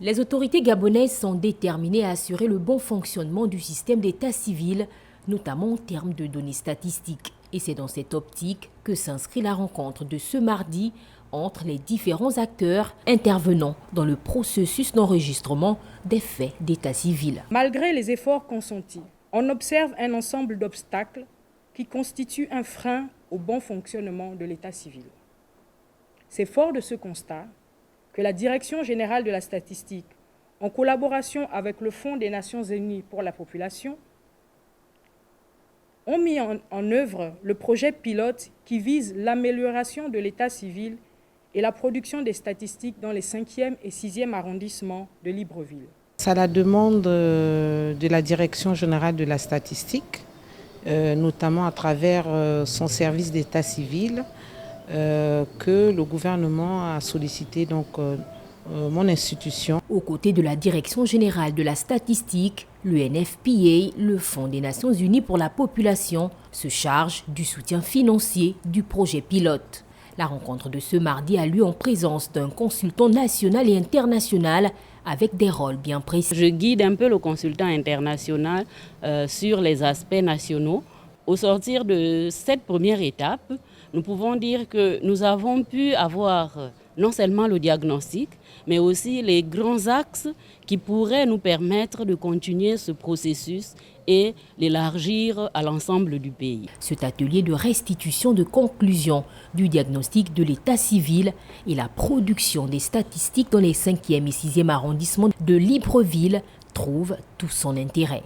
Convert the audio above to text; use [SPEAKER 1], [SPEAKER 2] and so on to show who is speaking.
[SPEAKER 1] Les autorités gabonaises sont déterminées à assurer le bon fonctionnement du système d'état civil, notamment en termes de données statistiques. Et c'est dans cette optique que s'inscrit la rencontre de ce mardi entre les différents acteurs intervenant dans le processus d'enregistrement des faits d'état civil.
[SPEAKER 2] Malgré les efforts consentis, on observe un ensemble d'obstacles qui constituent un frein au bon fonctionnement de l'état civil. C'est fort de ce constat que la Direction générale de la statistique, en collaboration avec le Fonds des Nations Unies pour la population, ont mis en œuvre le projet pilote qui vise l'amélioration de l'état civil et la production des statistiques dans les 5e et 6e arrondissements de Libreville.
[SPEAKER 3] C'est à la demande de la Direction générale de la statistique, notamment à travers son service d'état civil, que le gouvernement a sollicité mon institution.
[SPEAKER 1] Aux côtés de la Direction générale de la statistique, l'UNFPA, le Fonds des Nations Unies pour la population, se charge du soutien financier du projet pilote. La rencontre de ce mardi a lieu en présence d'un consultant national et international avec des rôles bien précis.
[SPEAKER 4] Je guide un peu le consultant international sur les aspects nationaux. Au sortir de cette première étape, nous pouvons dire que nous avons pu avoir non seulement le diagnostic, mais aussi les grands axes qui pourraient nous permettre de continuer ce processus et l'élargir à l'ensemble du pays.
[SPEAKER 1] Cet atelier de restitution de conclusions du diagnostic de l'état civil et la production des statistiques dans les 5e et 6e arrondissements de Libreville trouve tout son intérêt.